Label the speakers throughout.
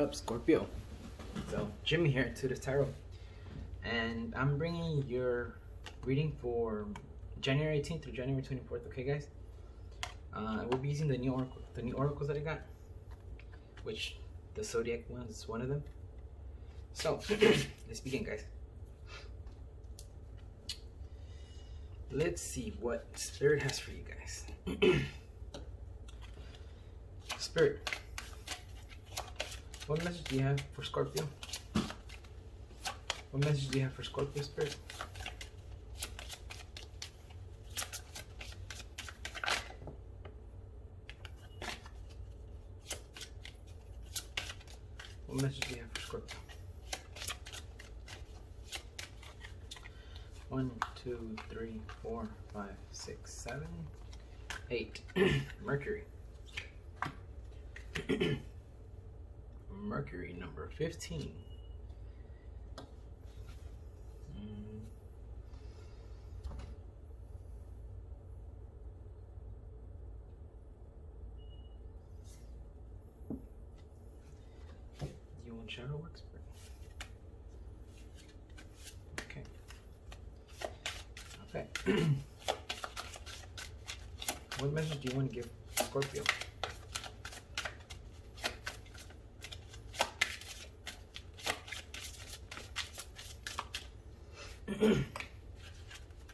Speaker 1: up, Scorpio? So, Jimmy here to the tarot, and I'm bringing your reading for January 18th through January 24th. Okay, guys. We'll be using the new oracles that I got, which the zodiac one is one of them. So, let's begin, guys. Let's see what Spirit has for you guys. Spirit, what message do you have for Scorpio? What message do you have for Scorpio, Spirit? What message do you have for Scorpio? 1, 2, 3, 4, 5, 6, 7, 8. Mercury. Mercury number 15. Do you want shadow work, Spirit? Okay. Okay. What message do you want to give Scorpio?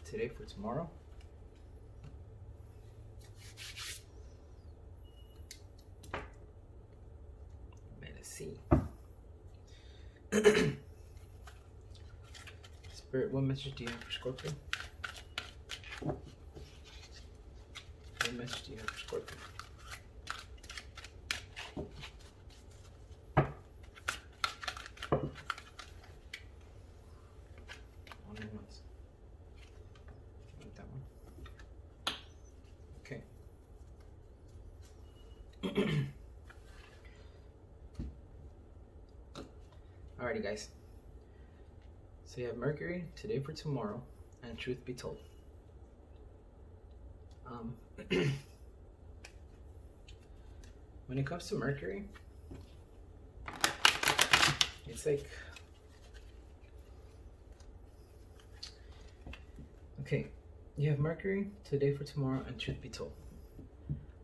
Speaker 1: Today for tomorrow. Let's see. Spirit, what message do you have for Scorpio? What message do you have for Scorpio? Only once. Like that one. Okay. Alrighty, guys. So you have Mercury, today for tomorrow, and truth be told. When it comes to Mercury, it's like, okay, you have Mercury, today for tomorrow, and truth be told.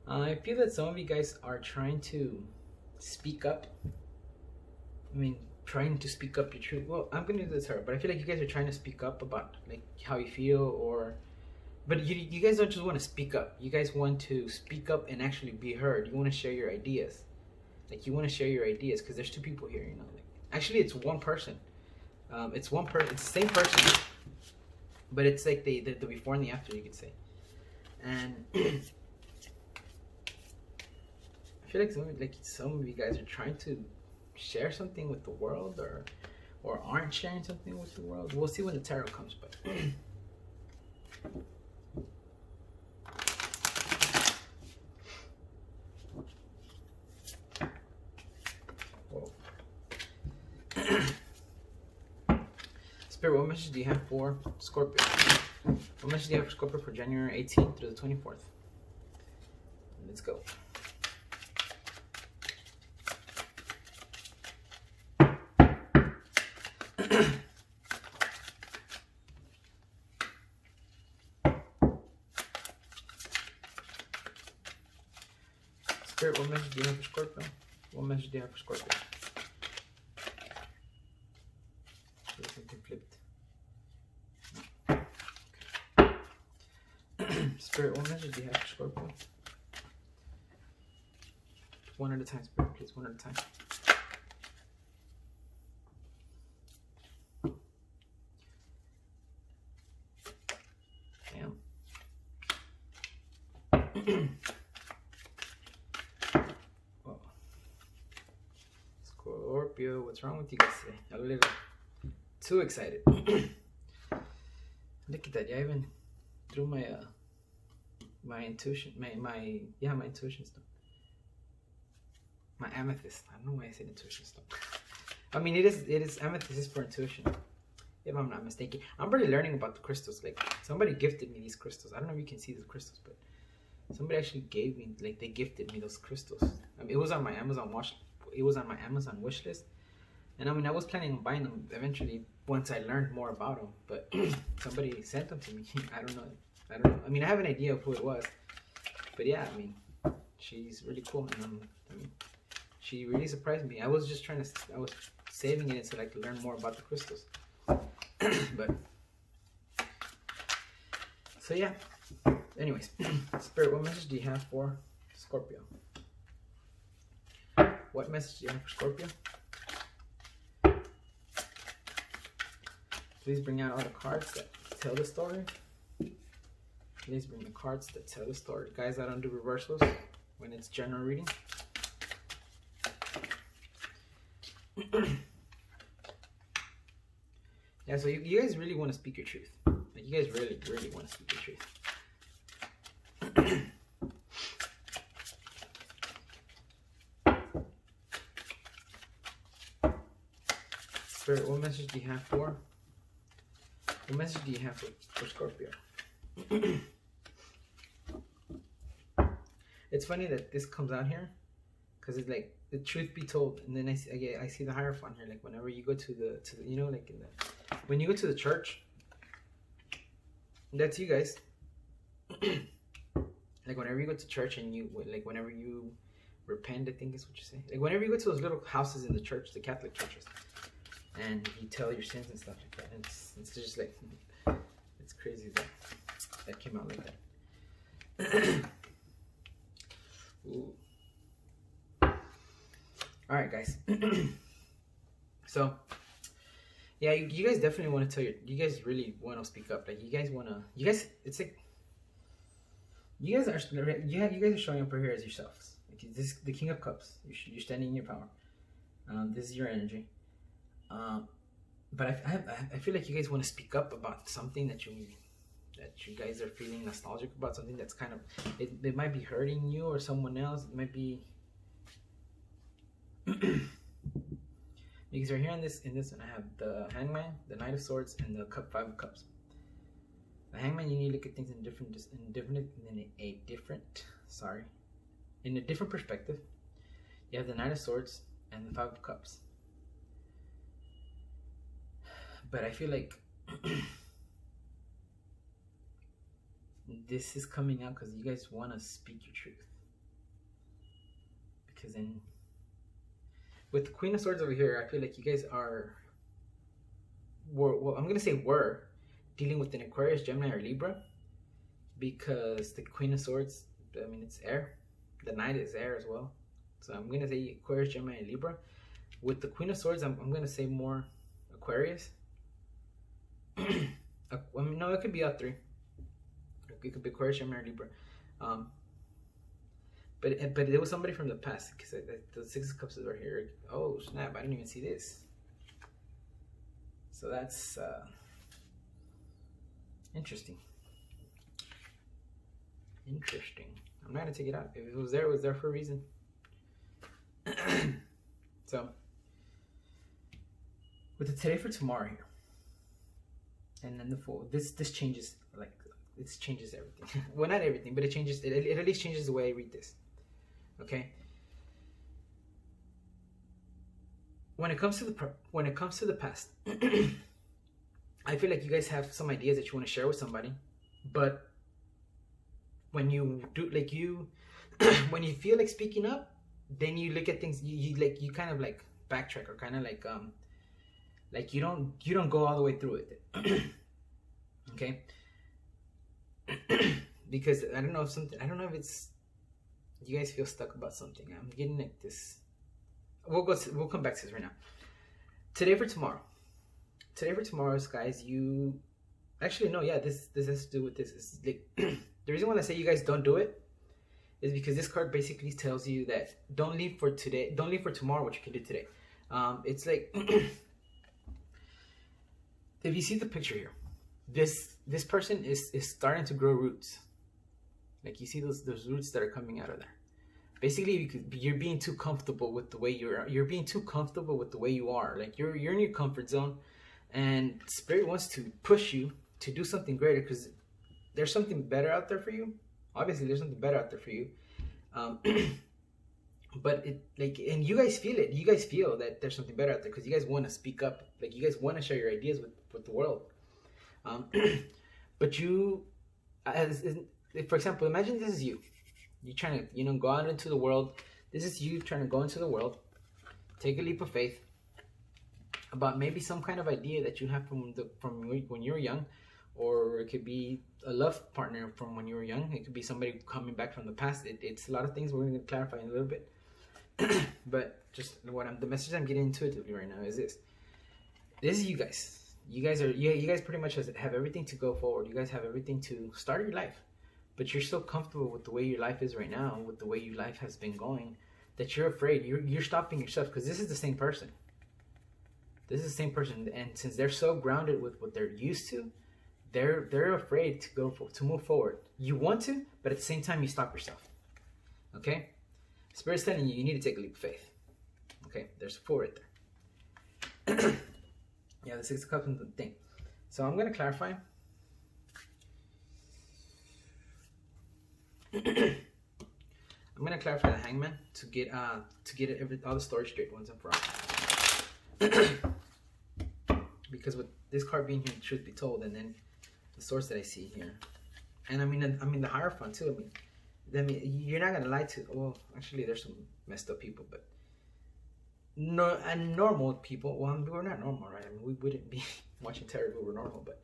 Speaker 1: I feel that some of you guys are trying to speak up. I mean, trying to speak up your truth. Well, I'm gonna do this here, but I feel like you guys are trying to speak up about like how you feel, or but you guys don't just want to speak up. You guys want to speak up and actually be heard. You want to share your ideas. Like, you want to share your ideas, because there's two people here, you know. Like, actually, it's one person. It's one person. It's the same person, but it's like the before and the after, you could say. And I feel like some of you guys are trying to share something with the world, or aren't sharing something with the world. We'll see when the tarot comes, but. Spirit, what message do you have for Scorpio? What message do you have for Scorpio for January 18th through the 24th? Let's go. Spirit, what message do you have for Scorpio? What message do you have for Scorpio? Something flipped. Okay. Spirit, what message do you have for Scorpio? One at a time, Spirit, please. One at a time. Damn. Whoa. Scorpio, what's wrong with you guys today? A little too excited. Look at that. I even threw my my intuition, my intuition stone, my amethyst. I don't know why I said intuition stone. I mean, it is amethyst is for intuition, if I'm not mistaken. I'm really learning about the crystals. Like, somebody gifted me these crystals. I don't know if you can see these crystals, but somebody actually gave me, like, they gifted me those crystals. I mean, it was on my Amazon it was on my Amazon wish list, and I mean I was planning on buying them eventually once I learned more about them, but somebody sent them to me. I don't know. I mean, I have an idea of who it was, but yeah, I mean, she's really cool, and I mean, she really surprised me. I was just I was saving it so I could learn more about the crystals. But so yeah. Anyways, Spirit, what message do you have for Scorpio? What message do you have for Scorpio? Please bring out all the cards that tell the story. Please bring the cards that tell the story. Guys, I don't do reversals when it's general reading. Yeah, so you guys really want to speak your truth. Like, you guys really, really want to speak your truth. Spirit, what message do you have for? What message do you have for Scorpio? It's funny that this comes out here, because it's like the truth be told, and then I see the Hierophant here. Like whenever you go to the you know, like when you go to the church, that's you guys. Like whenever you go to church and whenever you repent, I think is what you say. Like whenever you go to those little houses in the church, the Catholic churches, and you tell your sins and stuff like that. And it's just like, it's crazy that came out like that. Ooh. All right, guys. So, yeah, you guys definitely want to tell you guys really want to speak up. Like you guys, it's like, you guys are showing up here as yourselves. Like this, the King of Cups. You're standing in your power. This is your energy. But I feel like you guys want to speak up about something that you guys are feeling nostalgic about, something that's kind of, it might be hurting you or someone else. It might be because right here in this one I have the Hangman, the Knight of Swords, and the Five of Cups. The Hangman, you need to look at things in a different perspective. You have the Knight of Swords and the Five of Cups. But I feel like this is coming out because you guys want to speak your truth. Because then, with the Queen of Swords over here, I feel like you guys were dealing with an Aquarius, Gemini, or Libra. Because the Queen of Swords, I mean, it's air. The Knight is air as well. So I'm going to say Aquarius, Gemini, and Libra. With the Queen of Swords, I'm going to say more Aquarius. I mean, no, it could be all three. It could be Aquarius, Gemini, or Libra. But there was somebody from the past, because the Six of Cups is right here. Oh snap! I didn't even see this. So that's interesting. Interesting. I'm not gonna take it out. If it was there for a reason. So with the today for tomorrow here. And then the full, this changes, like, this changes everything. Well, not everything, but it changes, it at least changes the way I read this. Okay? When it comes to the past, I feel like you guys have some ideas that you want to share with somebody, but when you do, like, when you feel like speaking up, then you look at things, you kind of like backtrack, or kind of like you don't go all the way through it. Okay? Because I don't know if it's, you guys feel stuck about something. I'm getting like this. We'll come back to this right now. Today for tomorrow, guys, you actually no, yeah, this has to do with this. It's like the reason why I say you guys don't do it is because this card basically tells you that don't leave for tomorrow what you can do today. It's like if you see the picture here, this person is starting to grow roots. Like you see those roots that are coming out of there. Basically, you're being too comfortable with the way you're being too comfortable with the way you are. Like you're in your comfort zone, and Spirit wants to push you to do something greater, because there's something better out there for you. Obviously, there's something better out there for you. but it like, and you guys feel it. You guys feel that there's something better out there because you guys want to speak up. Like you guys want to share your ideas with the world. Um, but you, as for example, imagine this is you. You're trying to, go out into the world. This is you trying to go into the world, take a leap of faith about maybe some kind of idea that you have from when you were young, or it could be a love partner from when you were young. It could be somebody coming back from the past. It's a lot of things we're going to clarify in a little bit. But just the message I'm getting intuitively right now is this. This is you guys. You guys pretty much have everything to go forward. You guys have everything to start your life. But you're so comfortable with the way your life is right now, with the way your life has been going, that you're afraid. You're stopping yourself because this is the same person. This is the same person, and since they're so grounded with what they're used to, they're afraid to move forward. You want to, but at the same time you stop yourself. Okay? Spirit's telling you need to take a leap of faith. Okay? There's 4 right there. Yeah, the 6 of Cups and the thing. So I'm gonna clarify. I'm gonna clarify the Hangman to get all the story straight once and for all. Because with this card being here, truth be told, and then the source that I see here, and I mean the Hierophant too. I mean, you're not gonna lie to. Well, actually, there's some messed up people, but no, and normal people. Well, we're not normal, right? I mean, we wouldn't be watching terror if we were normal. But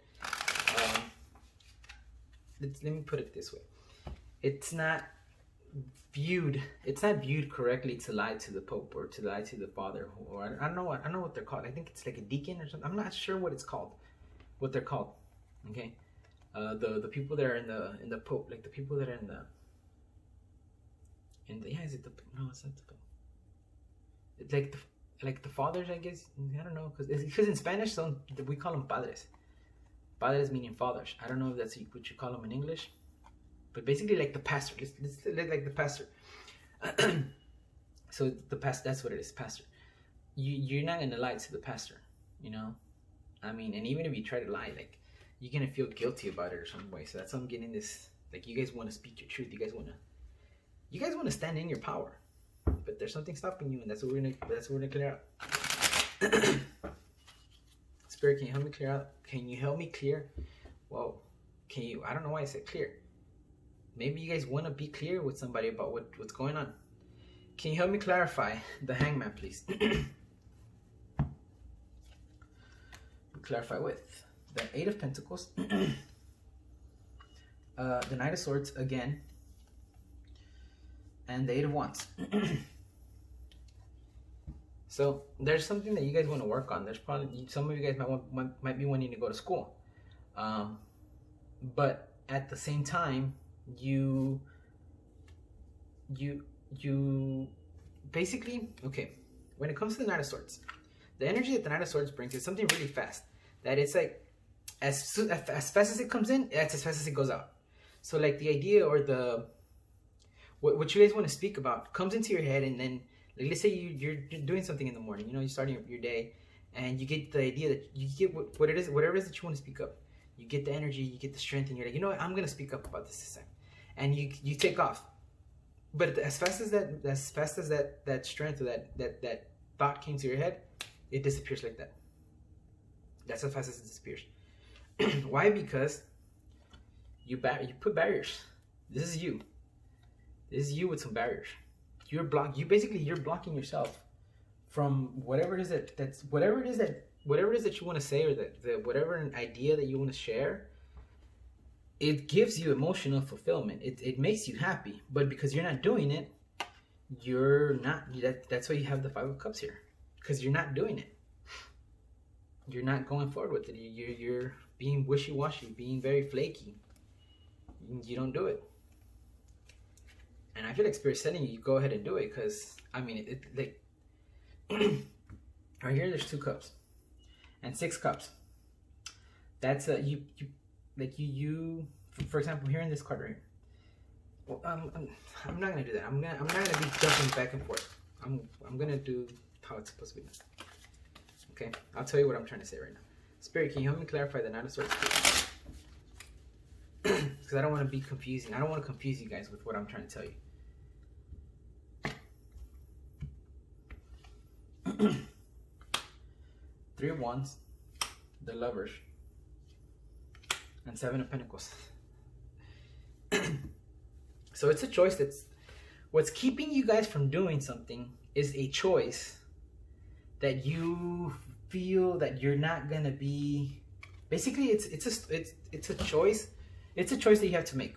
Speaker 1: let me put it this way: it's not viewed correctly to lie to the Pope or to lie to the Father, or I don't know what they're called. I think it's like a deacon or something. I'm not sure what it's called, what they're called. Okay, the people that are in the Pope, like the people that are in the is it the no, it's not the Pope. It's like the fathers, I guess. I don't know because in Spanish, we call them padres. Padres meaning fathers. I don't know if that's what you call them in English. But basically, like the pastor. Let's like the pastor. So the pastor, that's what it is, pastor. You're not gonna lie to the pastor, I mean, and even if you try to lie, like you're gonna feel guilty about it or some way. So that's why I'm getting this. Like you guys want to speak your truth. You guys want to stand in your power. But there's something stopping you, and that's what we're gonna clear out. Spirit, can you help me clear out? Can you help me clear? Well, can you? I don't know why I said clear. Maybe you guys want to be clear with somebody about what's going on. Can you help me clarify the Hangman, please? Clarify with the 8 of Pentacles, the Knight of Swords again, and the 8 of Wands. So there's something that you guys want to work on. There's probably some of you guys might be wanting to go to school, but at the same time, you basically, okay, when it comes to the Knight of Swords, the energy that the Knight of Swords brings is something really fast. That it's like as fast as it comes in, that's as fast as it goes out. So like the idea or what you guys want to speak about comes into your head, and then like let's say you're doing something in the morning, you're starting your day, and you get the idea that you get whatever it is that you want to speak up. You get the energy, you get the strength, and you're like, you know what, I'm gonna speak up about this time, and you take off. But as fast as that strength or that thought came to your head, it disappears like that. That's how fast as it disappears. Why? Because you put barriers. This is you. This is you with some barriers. You're blocking yourself from whatever it is that you want to say, or whatever an idea that you want to share. It gives you emotional fulfillment. It makes you happy, but because you're not doing it, you're not. That's why you have the 5 of Cups here, because you're not doing it. You're not going forward with it. You're being wishy-washy, being very flaky. You don't do it. And I feel like Spirit's telling you go ahead and do it, because I mean, like right here, there's 2 cups and 6 cups. That's you. For example, here in this card right here. Well, I'm not gonna do that. I'm not gonna be jumping back and forth. I'm gonna do how it's supposed to be done. Okay, I'll tell you what I'm trying to say right now. Spirit, can you help me clarify the Knight of Swords? Because I don't want to be confusing. I don't want to confuse you guys with what I'm trying to tell you. Three of Wands, the Lovers, and Seven of Pentacles. So it's a choice that's, what's keeping you guys from doing something is a choice that you feel that you're not gonna be. Basically, it's a choice. It's a choice that you have to make.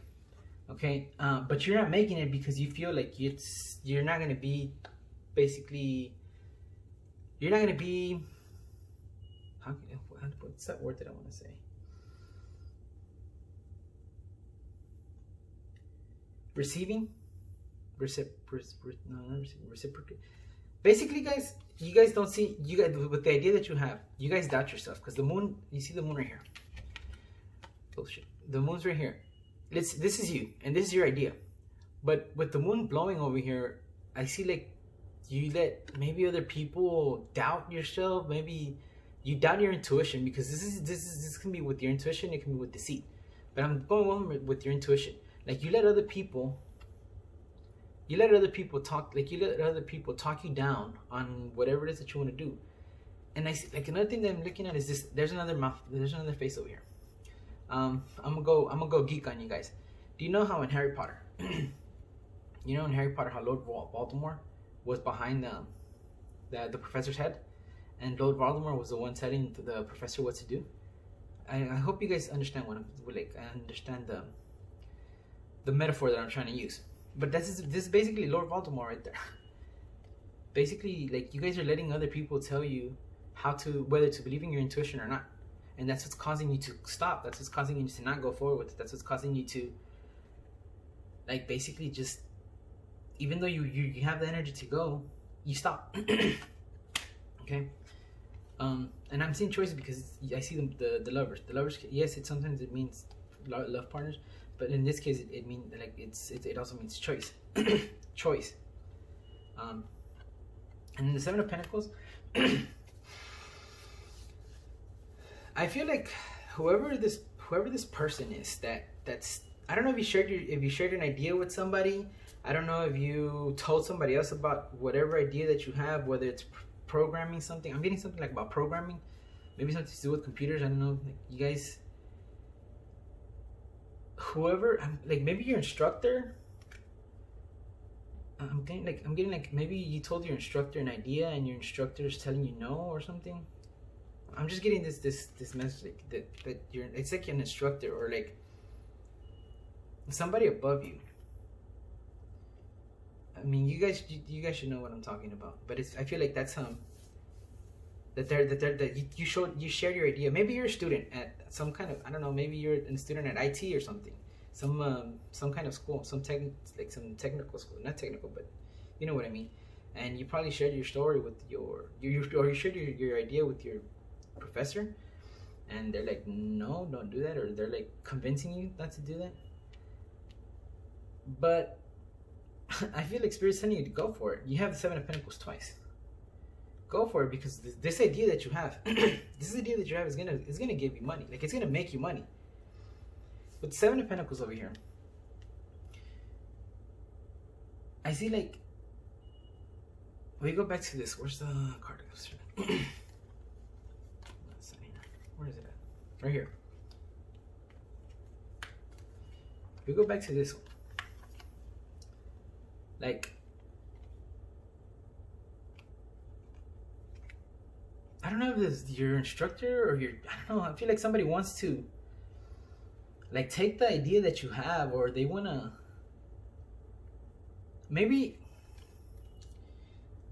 Speaker 1: Okay, but you're not making it because you feel like you're not gonna be. Basically, you're not gonna be. What's that word that I want to say? Receiving, reciprocate. Basically, guys, you guys don't see, you guys, with the idea that you have, you guys doubt yourself because the moon. You see the moon right here. Bullshit. The moon's right here. This is you, and this is your idea. But with the moon blowing over here, I see like you let maybe other people doubt yourself. Maybe you doubt your intuition because this can be with your intuition. It can be with deceit. But I'm going on with your intuition. Like you let other people talk. Like you let other people talk you down on whatever it is that you want to do. And I see, like, another thing that I'm looking at is this. There's another mouth. There's another face over here. I'm gonna go geek on you guys. Do you know how in Harry Potter, you know in Harry Potter how Lord Voldemort was behind the professor's head, and Lord Voldemort was the one telling the professor what to do? I hope you guys understand what I'm like. I understand the metaphor that I'm trying to use. But this is basically Lord Voldemort right there. Basically, like, you guys are letting other people tell you how to, whether to believe in your intuition or not. And that's what's causing you to stop. That's what's causing you to not go forward with it. That's what's causing you to, like, basically just, even though you have the energy to go, you stop. Okay? And I'm seeing choices because I see the lovers. The lovers, yes, sometimes it means love partners, but in this case, it means, like, it also means choice. Choice. And in the Seven of Pentacles, I feel like whoever this person is, that's, I don't know if you shared an idea with somebody. I don't know if you told somebody else about whatever idea that you have, whether it's programming something. I'm getting something like about programming, maybe something to do with computers. I don't know. Like, you guys, whoever, like, maybe your instructor. I'm getting like maybe you told your instructor an idea and your instructor is telling you no or something. I'm just getting this message, like, that you're, it's like an instructor or like somebody above you. I mean, you guys should know what I'm talking about. But it's, I feel like that's that you shared your idea. Maybe you're a student at some kind of, I don't know, maybe you're a student at IT or something. Some kind of school, some technical school, not technical, but you know what I mean. And you probably shared your story with or you shared your idea with your professor, and they're like, no, don't do that, or they're like convincing you not to do that. But I feel like Spirit's telling you to go for it. You have the Seven of Pentacles twice. Go for it, because this idea that you have, this idea that you have is gonna give you money. Like, it's gonna make you money. With Seven of Pentacles over here, I see, like, we go back to this. Where's the card? Where is it at? Right here. We go back to this one. Like, I don't know if this is your instructor or your, I don't know. I feel like somebody wants to, like, take the idea that you have, or they want to, maybe,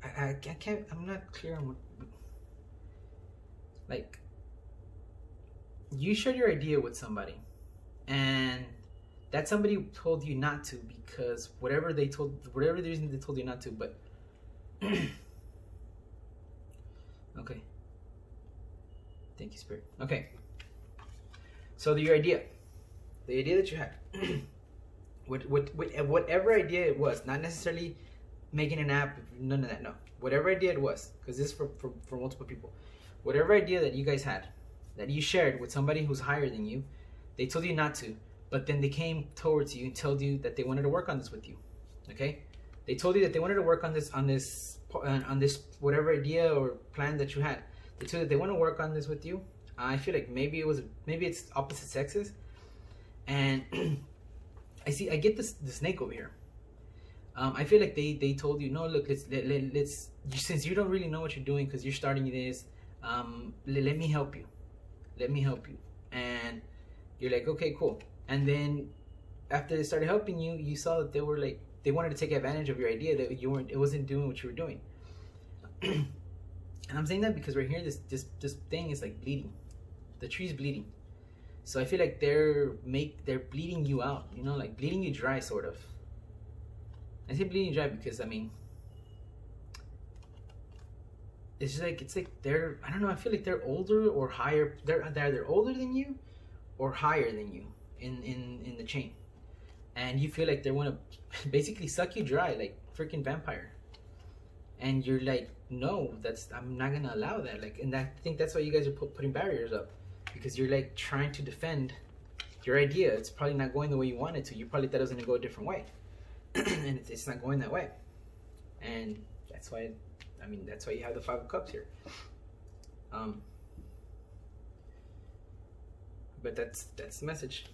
Speaker 1: I can't, I'm not clear on what, like, you shared your idea with somebody, and that somebody told you not to because whatever the reason they told you not to, but, okay. Thank you, Spirit. Okay. So your idea. The idea that you had, whatever idea it was, not necessarily making an app, none of that, no. Whatever idea it was, because this is for multiple people. Whatever idea that you guys had, that you shared with somebody who's higher than you, they told you not to, but then they came towards you and told you that they wanted to work on this with you, okay? They told you that they wanted to work on this whatever idea or plan that you had. It's either they want to work on this with you. I feel like maybe it's opposite sexes, and I get the snake over here. I feel like they told you, no, look, let's since you don't really know what you're doing because you're starting this, let me help you, and you're like, okay, cool. And then after they started helping you, you saw that they were like, they wanted to take advantage of your idea that it wasn't doing what you were doing. And I'm saying that because right here, this thing is like bleeding. The tree's bleeding. So I feel like they're bleeding you out, you know, like bleeding you dry, sort of. I say bleeding dry because, I mean, it's like they're, I don't know, I feel like they're older or higher. They're either older than you or higher than you in the chain, and you feel like they want to basically suck you dry like freaking vampire. And you're like, no, I'm not gonna allow that. Like, and I think that's why you guys are putting barriers up, because you're like trying to defend your idea. It's probably not going the way you want it to. You probably thought it was gonna go a different way, and it's not going that way. And that's why, I mean, that's why you have the Five of Cups here. But that's the message.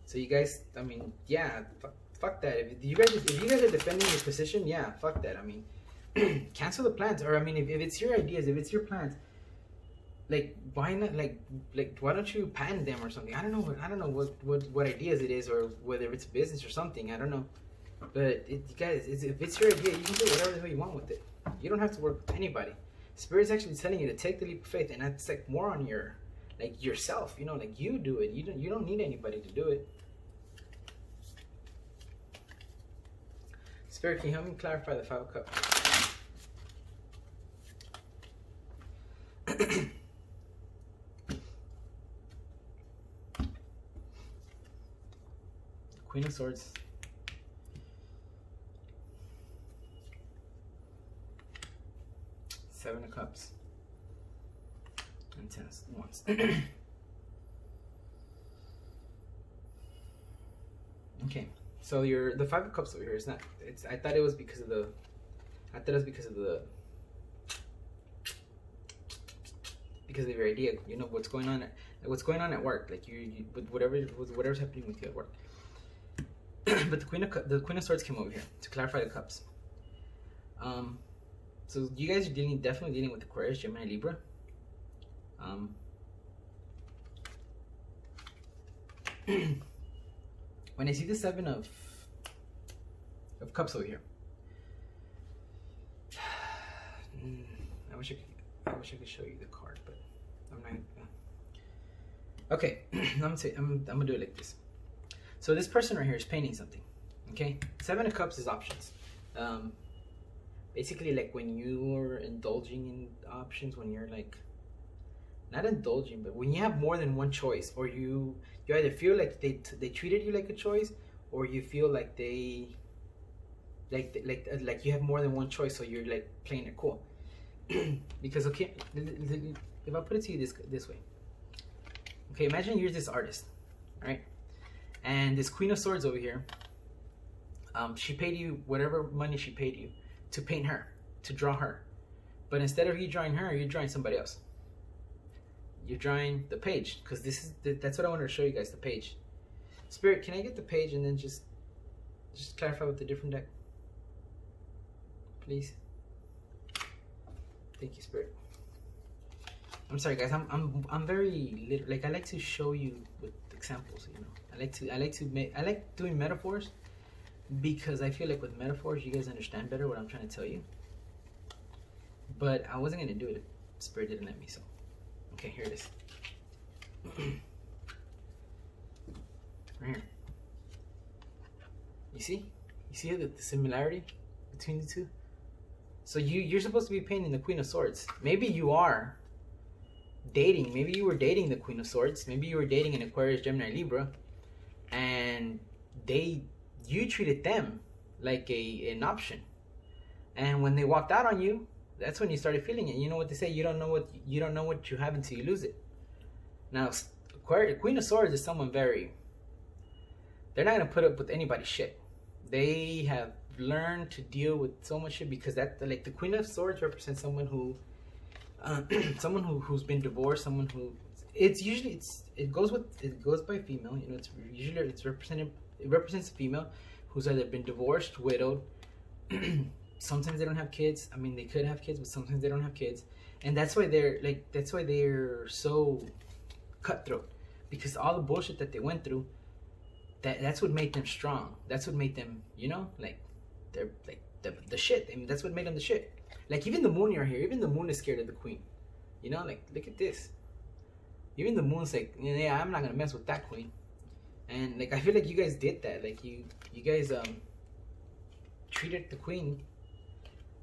Speaker 1: So you guys, I mean, yeah, fuck that. If you guys are defending your position, yeah, fuck that. I mean, cancel the plans, or I mean, if it's your ideas, if it's your plans, like why not, like why don't you patent them or something? I don't know what ideas it is, or whether it's business or something. I don't know. But you guys, if it's your idea, you can do whatever the hell you want with it. You don't have to work with anybody. Spirit's actually telling you to take the leap of faith, and that's like more on your, like, yourself. You know, like, you do it. You don't need anybody to do it. Spirit, can you help me clarify the Five of Cups? Queen of Swords. Seven of Cups. And Ten of Wands. Okay. So the Five of Cups over here is not. I thought it was because of the. Because of your idea. You know what's going on. What's going on at work? Like you with whatever's happening with you at work. But the Queen of Swords came over here to clarify the cups. So you guys are definitely dealing with Aquarius, Gemini, Libra. When I see the Seven of Cups over here, I wish I could show you the card, but I'm not. Okay, I'm gonna do it like this. So this person right here is painting something. Okay, Seven of Cups is options. Basically, like when you're indulging in options, when you're like not indulging, but when you have more than one choice, or you either feel like they treated you like a choice, or you feel like they like you have more than one choice, so you're like playing it cool. Because okay, if I put it to you this way, okay, imagine you're this artist, right? And this Queen of Swords over here, she paid you whatever money she paid you to paint her, to draw her. But instead of you drawing her, you're drawing somebody else. You're drawing the page, because that's what I wanted to show you guys, the page. Spirit, can I get the page and then just clarify with the different deck, please? Thank you, Spirit. I'm sorry, guys. I'm very like, I like to show you with examples. You know, I like doing metaphors, because I feel like with metaphors you guys understand better what I'm trying to tell you. But I wasn't gonna do it if Spirit didn't let me. So, okay, here it is. Right here. You see the similarity between the two? So you're supposed to be painting the Queen of Swords. Maybe you are dating. Maybe you were dating the Queen of Swords. Maybe you were dating an Aquarius, Gemini, Libra, and you treated them like an option. And when they walked out on you, that's when you started feeling it. You know what they say? You don't know what you have until you lose it. Now, Queen of Swords is someone very. They're not gonna put up with anybody's shit. They have learned to deal with so much shit, because that, like, the Queen of Swords represents someone who someone who's been divorced, someone who it goes by female. You know, it's usually it represents a female who's either been divorced, widowed. Sometimes they don't have kids. I mean, they could have kids, but sometimes they don't have kids, and that's why they're so cutthroat, because all the bullshit that they went through. That's what made them strong. That's what made them, you know, like they're like the shit. I mean, that's what made them the shit. Like even the moon you're here, even the moon is scared of the queen. You know, like look at this. Even the moon's like, yeah, I'm not gonna mess with that queen. And like I feel like you guys did that. Like you guys treated the queen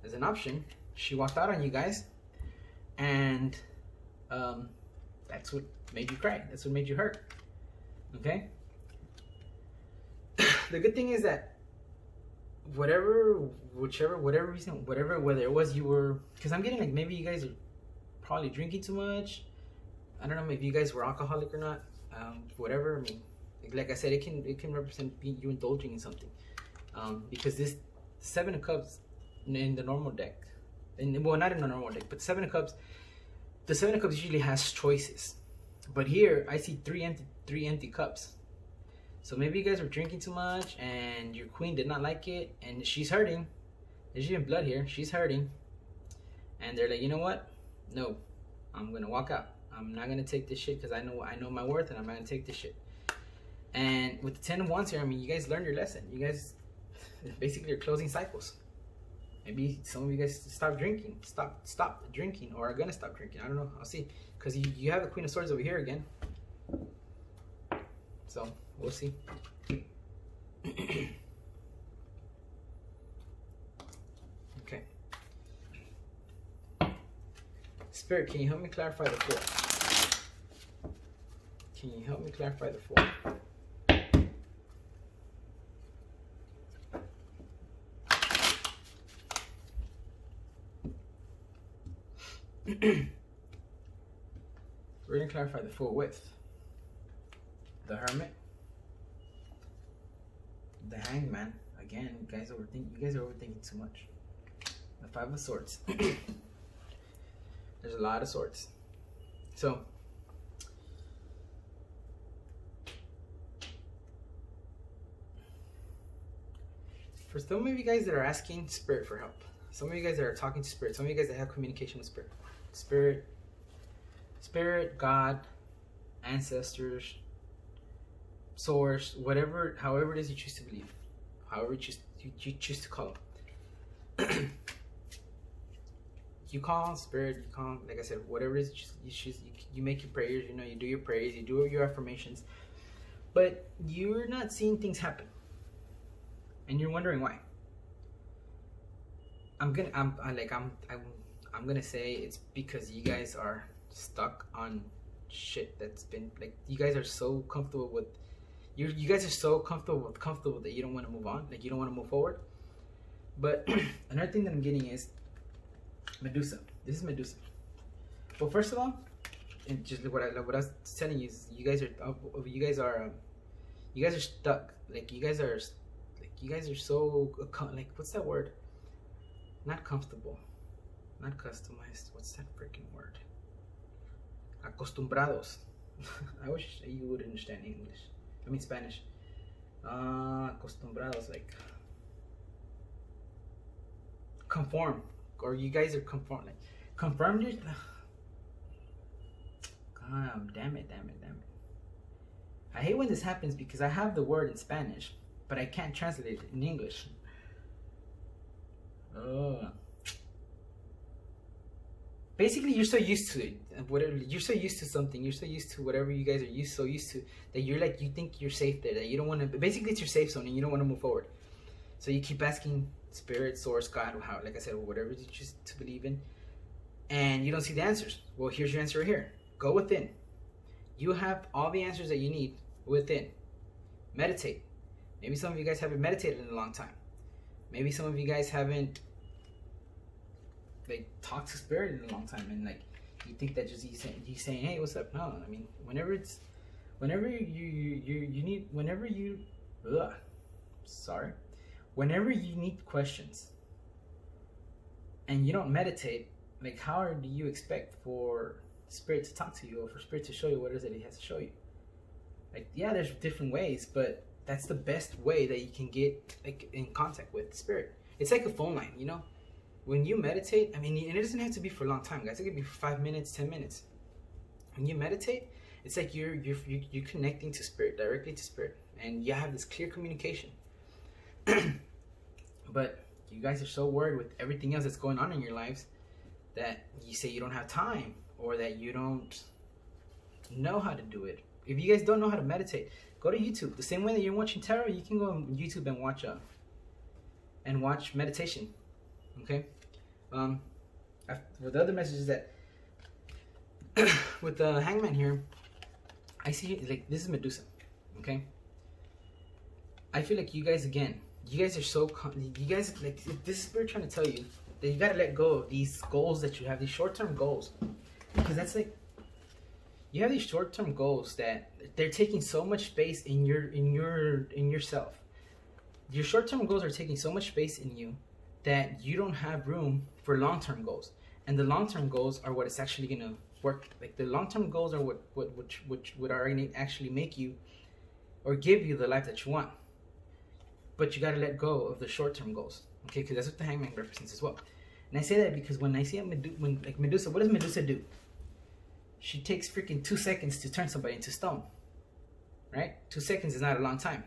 Speaker 1: as an option. She walked out on you guys, and that's what made you cry. That's what made you hurt. Okay. The good thing is that whatever reason, whether it was you were, because I'm getting like maybe you guys are probably drinking too much. I don't know if you guys were alcoholic or not. Whatever. I mean, like I said, it can represent you indulging in something. Because this Seven of Cups in the normal deck, and well, not in the normal deck, but Seven of Cups. The Seven of Cups usually has choices, but here I see three empty cups. So maybe you guys were drinking too much and your queen did not like it, and she's hurting. There's even blood here. She's hurting. And they're like, you know what? No, I'm going to walk out. I'm not going to take this shit because I know my worth, and I'm not going to take this shit. And with the Ten of Wands here, I mean, you guys learned your lesson. You guys basically are closing cycles. Maybe some of you guys stop drinking. Stop drinking, or are going to stop drinking. I don't know. I'll see. Because you have the Queen of Swords over here again. So we'll see. Okay. Spirit, can you help me clarify the Four? Can you help me clarify the Four? We're gonna clarify the Four with the Hermit, the Hangman. Again, you guys are overthinking too much. The Five of Swords. There's a lot of swords. So for some of you guys that are asking Spirit for help, some of you guys that are talking to Spirit, some of you guys that have communication with Spirit, God, ancestors, source, whatever, however it is you choose to believe, however you choose to call them. You call on Spirit, you call on, like I said, whatever it is you choose, you make your prayers, you know, you do your prayers, you do your affirmations, but you're not seeing things happen, and you're wondering why. I'm gonna say it's because you guys are stuck on shit that's been, like, you guys are so comfortable with, you guys are so comfortable that you don't want to move on, like you don't want to move forward. But another thing that I'm getting is Medusa. This is Medusa. Well, first of all, and just what I was telling you is you guys are stuck. Like you guys are so like, what's that word? Not comfortable, not customized. What's that freaking word? Acostumbrados. I wish you would understand English. I mean Spanish. Acostumbrados, like conform, or you guys are conform, like confirmed. God damn it. I hate when this happens because I have the word in Spanish, but I can't translate it in English. Basically, you're so used to it. Whatever, you're so used to something. You're so used to whatever you guys are so used to, that you're like, you think you're safe there. That you don't want to. Basically, it's your safe zone, and you don't want to move forward. So you keep asking Spirit, Source, God, or how, like I said, whatever you choose to believe in, and you don't see the answers. Well, here's your answer right here. Go within. You have all the answers that you need within. Meditate. Maybe some of you guys haven't meditated in a long time. Maybe some of you guys haven't like talked to Spirit in a long time, and like you think that just you saying, hey, what's up? No, I mean, whenever you need questions and you don't meditate, like how do you expect for spirit to talk to you, or for spirit to show you what it is that he has to show you? Like, yeah, there's different ways, but that's the best way that you can get like in contact with spirit. It's like a phone line, you know. When you meditate, I mean, and it doesn't have to be for a long time, guys. It could be for 5 minutes, 10 minutes. When you meditate, it's like you're connecting to spirit, directly to spirit, and you have this clear communication. But you guys are so worried with everything else that's going on in your lives that you say you don't have time, or that you don't know how to do it. If you guys don't know how to meditate, go to YouTube. The same way that you're watching tarot, you can go on YouTube and watch meditation. Okay. With the other messages that with the Hangman here, I see like this is Medusa. Okay. I feel like you guys are so you guys like this is spirit trying to tell you that you gotta let go of these goals that you have, these short-term goals, because that's like you have these short-term goals that they're taking so much space in yourself. Your short-term goals are taking so much space in you that you don't have room for long-term goals, and the long-term goals are what is actually gonna work. Like the long-term goals are what are gonna actually make you or give you the life that you want. But you gotta let go of the short-term goals, okay? Because that's what the Hangman represents as well. And I say that because when I see Medusa, what does Medusa do? She takes freaking 2 seconds to turn somebody into stone, right? 2 seconds is not a long time,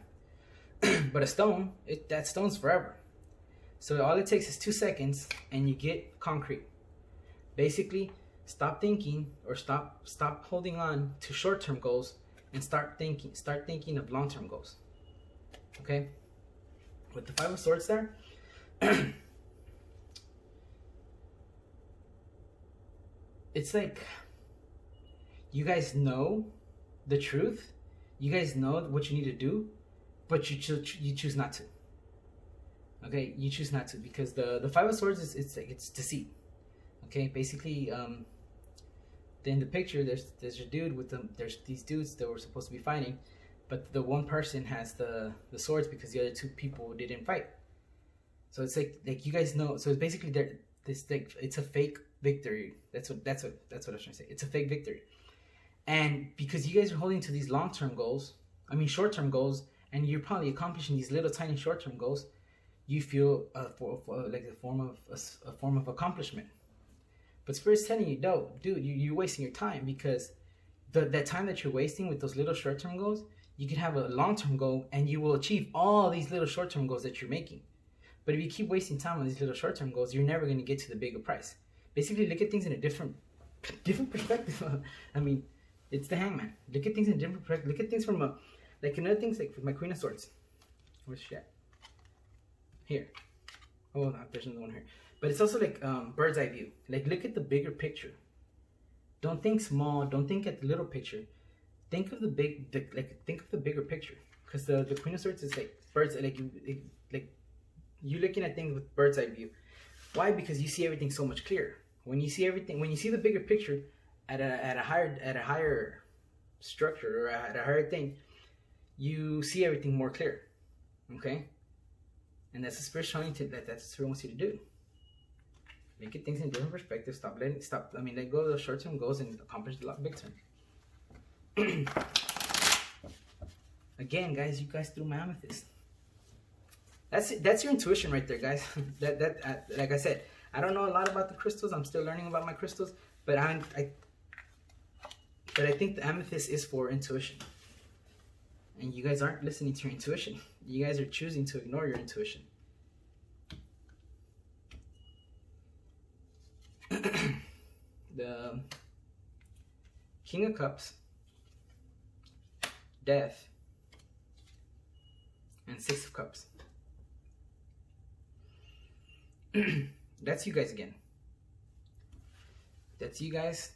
Speaker 1: but a stone, that stone's forever. So all it takes is 2 seconds, and you get concrete. Basically, stop thinking or stop holding on to short-term goals and start thinking of long-term goals. Okay? With the Five of Swords there, it's like you guys know the truth. You guys know what you need to do, but you choose not to. Okay, you choose not to, because the Five of Swords is like it's deceit. Okay, basically, in the picture there's a dude with them. There's these dudes that were supposed to be fighting, but the one person has the swords because the other two people didn't fight. So it's like you guys know. So it's basically it's a fake victory. That's what I was trying to say. It's a fake victory, and because you guys are holding to these long-term goals, I mean short-term goals, and you're probably accomplishing these little tiny short-term goals, you feel like a form of accomplishment. But Spirit's telling you, no, dude, you're wasting your time, because that time that you're wasting with those little short-term goals, you can have a long-term goal and you will achieve all these little short-term goals that you're making. But if you keep wasting time on these little short-term goals, you're never going to get to the bigger price. Basically, look at things in a different perspective. I mean, it's the Hangman. Look at things in a different perspective. Look at things from another things like my Queen of Swords. Where's she at? Here. Oh, no, there's another one here. But it's also like bird's eye view. Like, look at the bigger picture. Don't think small. Don't think at the little picture. Think of the think of the bigger picture. Because the Queen of Swords is like bird's like you're looking at things with bird's eye view. Why? Because you see everything so much clearer. When you see the bigger picture at a higher structure, or at a higher thing, you see everything more clear. Okay? And that's the Spirit showing you that's what Spirit wants you to do. Look at things in different perspectives. Let go of the short-term goals and accomplish the big term. Again, guys, you guys threw my amethyst. That's your intuition right there, guys. Like I said, I don't know a lot about the crystals. I'm still learning about my crystals, but I think the amethyst is for intuition. And you guys aren't listening to your intuition. You guys are choosing to ignore your intuition. The King of Cups, Death, and Six of Cups. That's you guys again. That's you guys.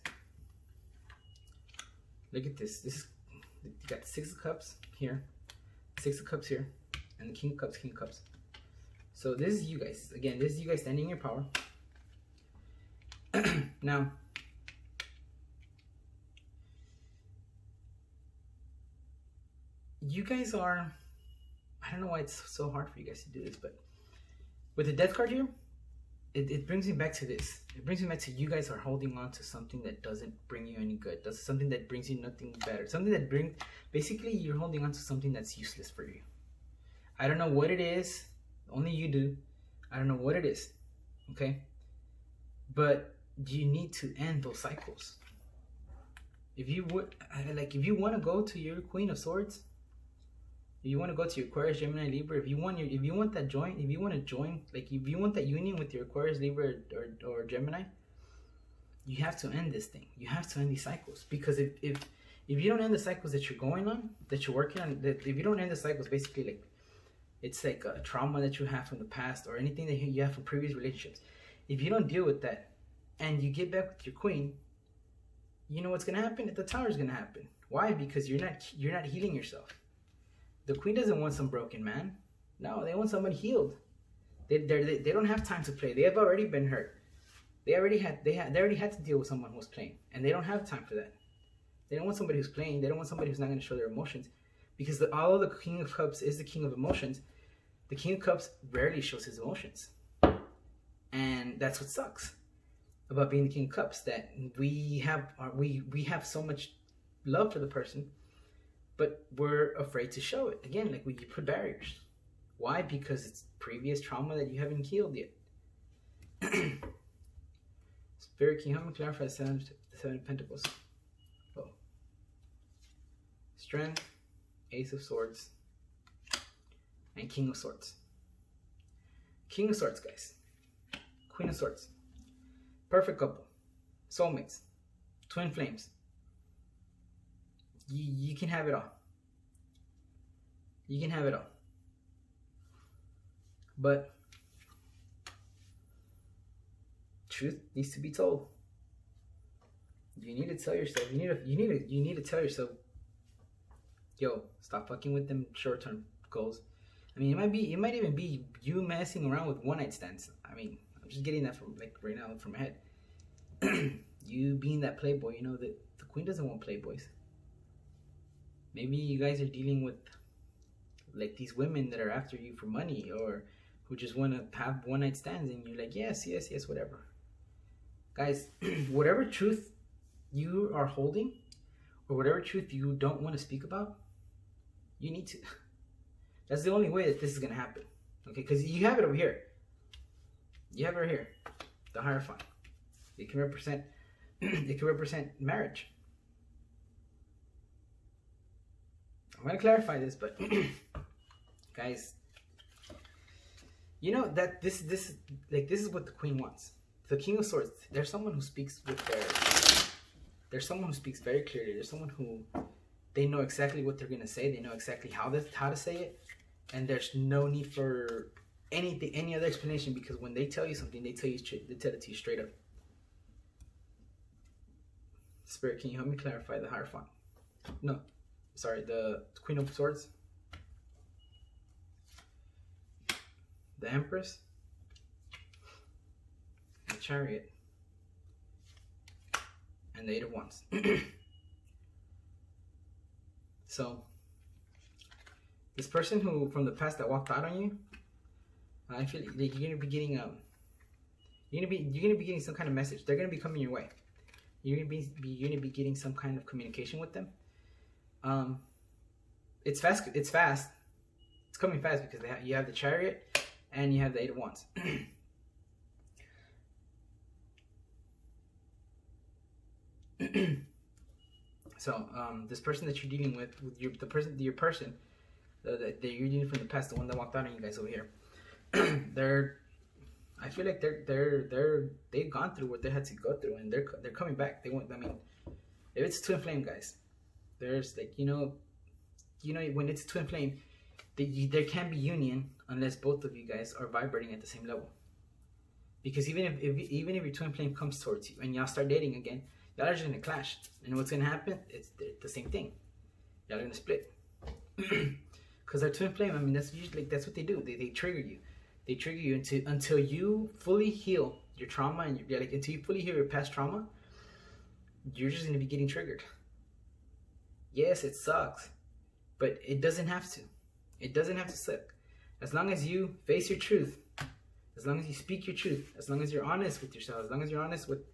Speaker 1: Look at this. This is, you got the Six of Cups here, Six of Cups here, and the King of Cups, King of Cups. So this is you guys. Again, this is you guys standing in your power. Now, you guys are, I don't know why it's so hard for you guys to do this, but with the Death card here, it brings me back to this. It brings me back to you guys are holding on to something that doesn't bring you any good. That's something that brings you nothing better. Something that brings, basically you're holding on to something that's useless for you. I don't know what it is. Only you do. I don't know what it is. Okay? But you need to end those cycles. If you would, like, if you want to go to your Queen of Swords, if you want to go to your Aquarius, Gemini, Libra, if you want that join, if you want to join, like, if you want that union with your Aquarius, Libra, or Gemini, you have to end this thing. You have to end these cycles, because if you don't end the cycles that you're going on, that you're working on, that if you don't end the cycles, basically, like, it's like a trauma that you have from the past or anything that you have from previous relationships. If you don't deal with that, and you get back with your Queen, you know what's gonna happen? The Tower is gonna happen. Why? Because you're not healing yourself. The Queen doesn't want some broken man. No, they want somebody healed. They don't have time to play. They have already been hurt. They already had to deal with someone who was playing, and they don't have time for that. They don't want somebody who's playing. They don't want somebody who's not going to show their emotions, because although the King of Cups is the King of emotions, the King of Cups rarely shows his emotions, and that's what sucks about being the King of Cups. That we have so much love for the person, but we're afraid to show it. Again, like, we put barriers. Why? Because it's previous trauma that you haven't healed yet. Spirit King, help me clarify the Seven of Pentacles. Oh. Strength, Ace of Swords, and King of Swords. King of Swords, guys. Queen of Swords. Perfect couple. Soulmates. Twin flames. You can have it all. You can have it all. But truth needs to be told. You need to tell yourself. You need to tell yourself, yo, stop fucking with them short-term goals. I mean, it might even be you messing around with one-night stands. I mean, I'm just getting that from, like, right now from my head. You being that playboy, you know that the Queen doesn't want playboys. Maybe you guys are dealing with, like, these women that are after you for money, or who just want to have one-night stands, and you're like, yes, whatever. Guys, whatever truth you are holding, or whatever truth you don't want to speak about, you need to. That's the only way that this is going to happen. Okay, because you have it over here. You have it over here. The Hierophant. It can represent marriage. I'm going to clarify this, but guys, you know that this is what the Queen wants. The King of Swords, there's someone who speaks there's someone who speaks very clearly. There's someone who, they know exactly what they're going to say. They know exactly how to say it. And there's no need for any other explanation, because when they tell you something, they tell it to you straight up. Spirit, can you help me clarify the Hierophant? No. Sorry, the Queen of Swords, the Empress, the Chariot, and the Eight of Wands. So, this person who from the past that walked out on you, I feel like you're gonna be getting you're gonna be getting some kind of message. They're gonna be coming your way. You're gonna be getting some kind of communication with them. It's fast. It's coming fast, because you have the Chariot and you have the Eight of Wands. So this person that you're dealing with your person that you're dealing from the past, the one that walked out on you guys over here, I feel like they've gone through what they had to go through, and they're coming back. They want. I mean, if it's twin flame, guys, there's, like, you know when it's twin flame, there can't be union unless both of you guys are vibrating at the same level. Because even if your twin flame comes towards you and y'all start dating again, y'all are just gonna clash, and what's gonna happen? It's the same thing. Y'all are gonna split. Because our twin flame, I mean, that's usually, that's what they do. They trigger you. They trigger you until you fully heal your trauma, and until you fully heal your past trauma, you're just gonna be getting triggered. Yes, it sucks, but it doesn't have to. It doesn't have to suck. As long as you face your truth, As long as you speak your truth, as long as you're honest with yourself, as long as you're honest with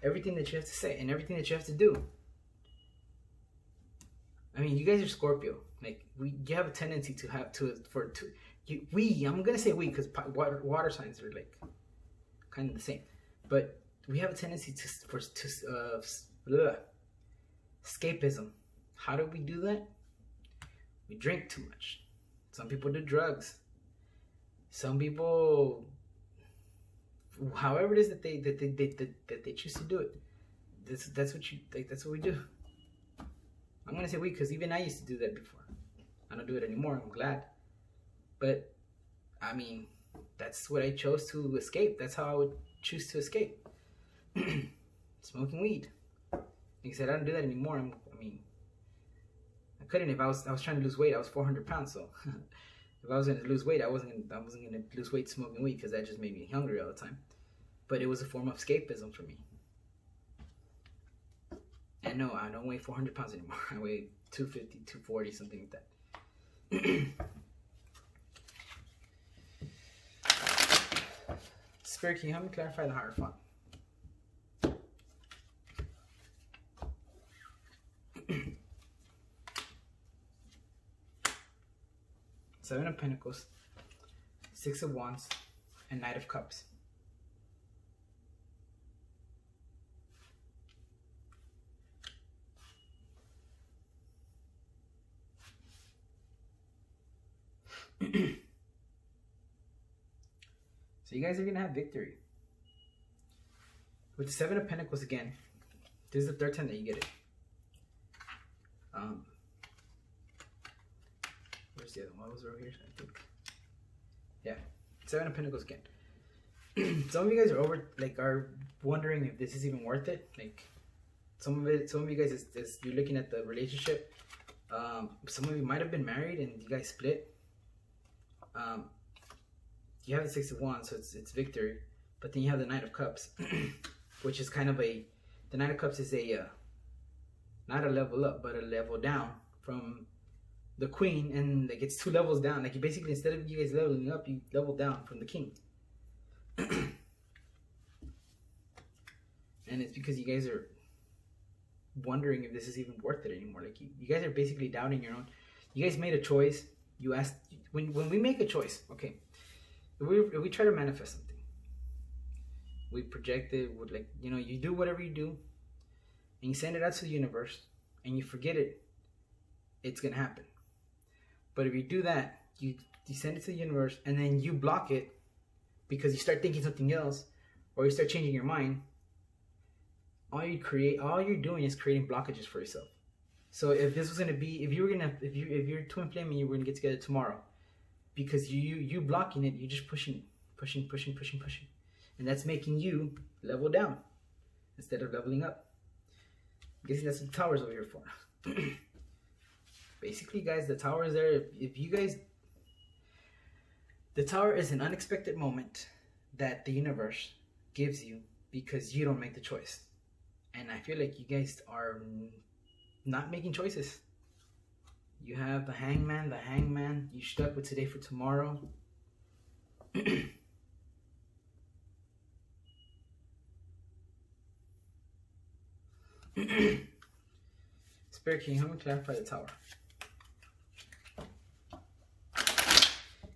Speaker 1: everything that you have to say and everything that you have to do. I mean, you guys are Scorpio. Like, you have a tendency to have I'm gonna say we because water signs are like kind of the same, but we have a tendency to escapism. How do we do that? We drink too much. Some people do drugs. Some people, however it is that they choose to do it, that's what we do. I'm gonna say we because even I used to do that before. I don't do it anymore. I'm glad, but I mean, that's what I chose to escape. That's how I would choose to escape. Smoking weed. Like I said, I don't do that anymore. I mean, I couldn't if I was trying to lose weight. I was 400 pounds, so if I was going to lose weight, I wasn't going to lose weight smoking weed because that just made me hungry all the time. But it was a form of escapism for me. And no, I don't weigh 400 pounds anymore. I weigh 250, 240, something like that. Spirit, can you help me clarify the Hierophant? Seven of Pentacles, Six of Wands, and Knight of Cups. So you guys are going to have victory. With the Seven of Pentacles again, this is the third time that you get it. Where's the other one? Was over here, I think. Yeah, Seven of Pentacles again. Some of you guys are wondering if this is even worth it. Like, some of you guys is you're looking at the relationship. Some of you might have been married and you guys split. You have the Six of Wands, so it's victory. But then you have the Knight of Cups, which is kind of the Knight of Cups is not a level up, but a level down from the Queen, and like it's 2 levels down. Like, you basically, instead of you guys leveling up, you level down from the King. And it's because you guys are wondering if this is even worth it anymore. Like, you guys are basically doubting your own. You guys made a choice. You asked, when we make a choice, okay, if we try to manifest something, we project it with, like, you know, you do whatever you do, and you send it out to the universe, and you forget it, it's gonna happen. But if you do that, you send it to the universe, and then you block it because you start thinking something else, or you start changing your mind. All you're doing is creating blockages for yourself. So if this was gonna be, if you're twin flaming, you were gonna get together tomorrow, because you blocking it, you're just pushing, and that's making you level down instead of leveling up. I'm guessing that's what the tower's over here for. Basically, guys, the tower is there. The tower is an unexpected moment that the universe gives you because you don't make the choice. And I feel like you guys are not making choices. You have the Hangman. You stuck with today for tomorrow. Spirit King, help me clarify the tower.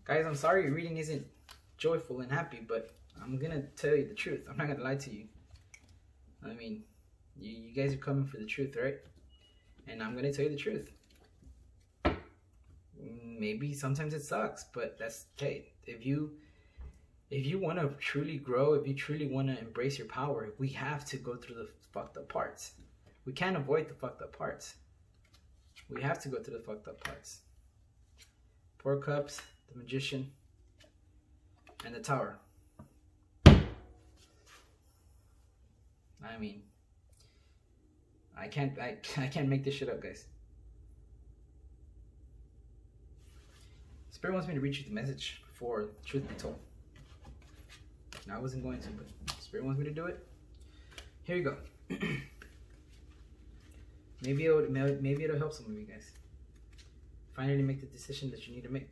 Speaker 1: Guys, I'm sorry your reading isn't joyful and happy, but I'm gonna tell you the truth. I'm not gonna lie to you. I mean, you guys are coming for the truth, right? And I'm gonna tell you the truth. Maybe sometimes it sucks, but that's okay. If you want to truly grow, if you truly want to embrace your power, we have to go through the fucked up parts. We can't avoid the fucked up parts. We have to go through the fucked up parts. 4 Cups, the Magician, and the Tower. I mean, I can't make this shit up, guys. Spirit wants me to read you the message for Truth Be Told. I wasn't going to, but Spirit wants me to do it. Here you go. Maybe it'll help some of you guys finally make the decision that you need to make.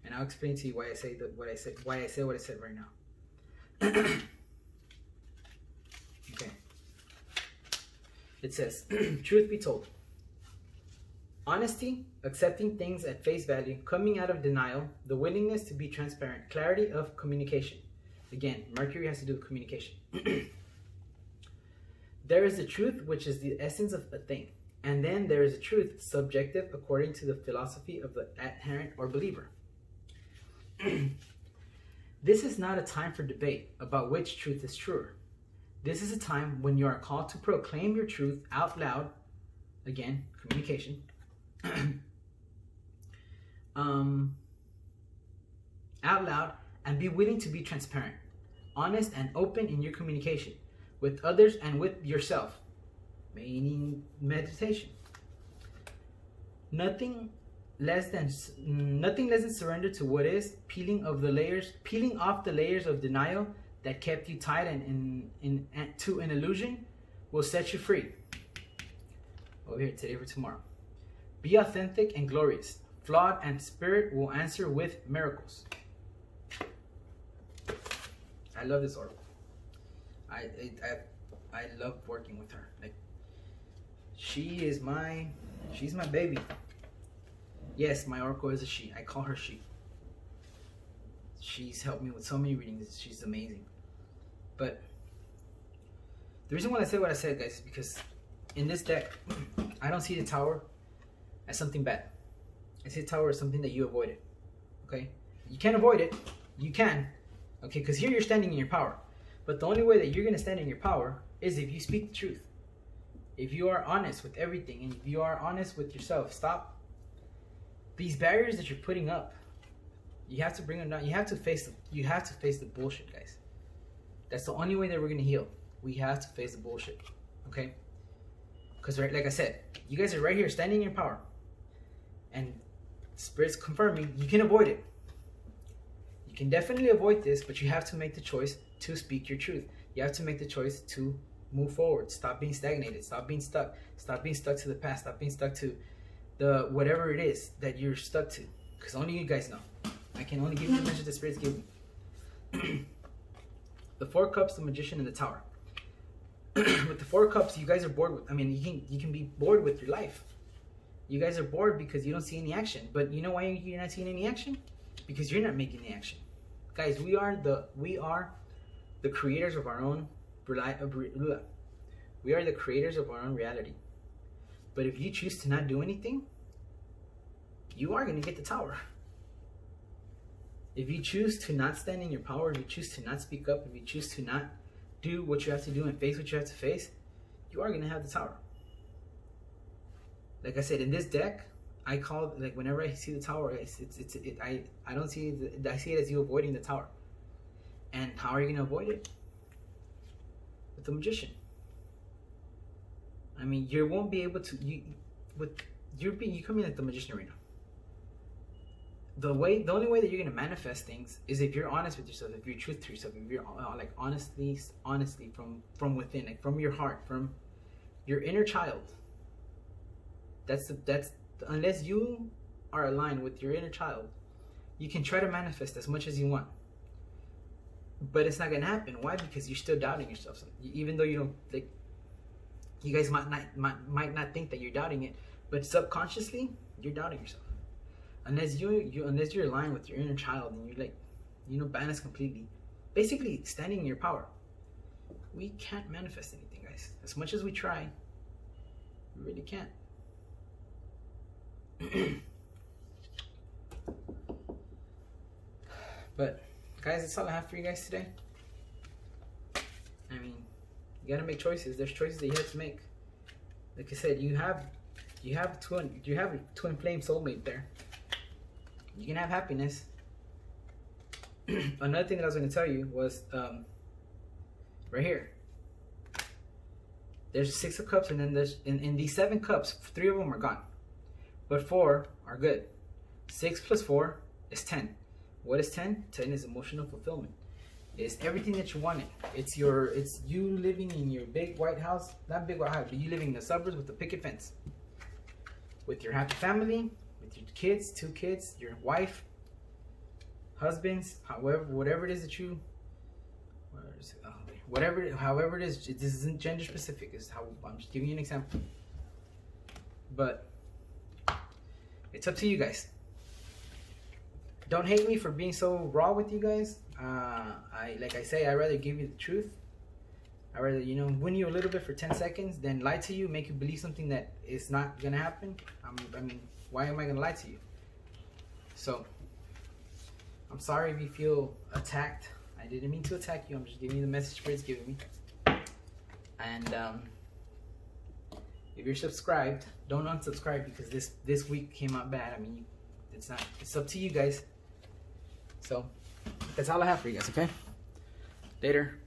Speaker 1: and I'll explain to you why I say what I said right now. Okay. It says, truth be told, honesty, accepting things at face value, coming out of denial, the willingness to be transparent, clarity of communication. Again, Mercury has to do with communication. There is the truth, which is the essence of a thing. And then there is a truth, subjective, according to the philosophy of the adherent or believer. This is not a time for debate about which truth is truer. This is a time when you are called to proclaim your truth out loud. Again, communication. Out loud, and be willing to be transparent, honest, and open in your communication with others and with yourself. Meaning meditation. Nothing less than surrender to what is, peeling off the layers of denial that kept you tied to an illusion will set you free. Over here, today for tomorrow. Be authentic and glorious. Flawed and spirit will answer with miracles. I love this oracle. I love working with her. Like, she's my baby. Yes, my oracle is a she. I call her she. She's helped me with so many readings. She's amazing. But the reason why I said what I said, guys, is because in this deck, I don't see the Tower as something bad. I see the Tower as something that you avoided. Okay? You can't avoid it. You can. Okay? Because here you're standing in your power. But the only way that you're going to stand in your power is if you speak the truth. If you are honest with everything, and if you are honest with yourself, stop these barriers that you're putting up. You have to bring them down. You have to face the bullshit, guys. That's the only way that we're gonna heal. We have to face the bullshit. Okay? Because like I said, you guys are right here standing in your power. And Spirit's confirming you can avoid it. You can definitely avoid this, but you have to make the choice to speak your truth. You have to make the choice to move forward. Stop being stagnated. Stop being stuck. Stop being stuck to the past. Stop being stuck to the whatever it is that you're stuck to. Because only you guys know. I can only give you the message the Spirit's giving me. The Four Cups, the Magician, and the Tower. With the Four Cups, you guys are bored with. I mean, you can be bored with your life. You guys are bored because you don't see any action. But you know why you're not seeing any action? Because you're not making the action. Guys, we are the creators of our own. We are the creators of our own reality. But if you choose to not do anything, you are going to get the Tower. If you choose to not stand in your power, if you choose to not speak up, if you choose to not do what you have to do and face what you have to face, you are going to have the Tower. Like I said, in this deck, I call, like, whenever I see the Tower, I don't see it, I see it as you avoiding the Tower. And how are you going to avoid it? With the Magician. I mean, you won't be able to, you come in at the Magician arena. The only way that you're gonna manifest things is if you're honest with yourself, if you're truth to yourself, if you're like honestly from within, like from your heart, from your inner child. Unless you are aligned with your inner child, you can try to manifest as much as you want, but it's not gonna happen. Why? Because you're still doubting yourself. Even though you don't, like, you guys might not think that you're doubting it, but subconsciously you're doubting yourself. Unless you're aligned with your inner child and you're like, balanced completely, basically standing in your power, we can't manifest anything, guys. As much as we try, we really can't. But guys, that's all I have for you guys today. I mean, you gotta make choices. There's choices that you have to make. Like I said, you have a twin flame soulmate there. You can have happiness. Another thing that I was going to tell you was right here. There's 6 of Cups, and then there's in these 7 cups, 3 of them are gone, but 4 are good. 6 plus 4 is 10. What is 10? 10 is emotional fulfillment. It's everything that you wanted. It's you living in your big white house, not big white house, but you living in the suburbs with a picket fence, with your happy family, with your kids, 2 kids, your wife, husbands, however, whatever it is that you, whatever, however it is, this isn't gender specific. It's how I'm just giving you an example. But it's up to you guys. Don't hate me for being so raw with you guys. Like I say, I'd rather give you the truth. I'd rather, you know, win you a little bit for 10 seconds than lie to you, make you believe something that is not gonna happen. I mean, why am I gonna lie to you? So, I'm sorry if you feel attacked. I didn't mean to attack you. I'm just giving you the message Spirit's giving me. And if you're subscribed, don't unsubscribe because this week came out bad. I mean, it's up to you guys. So that's all I have for you guys. Okay, later.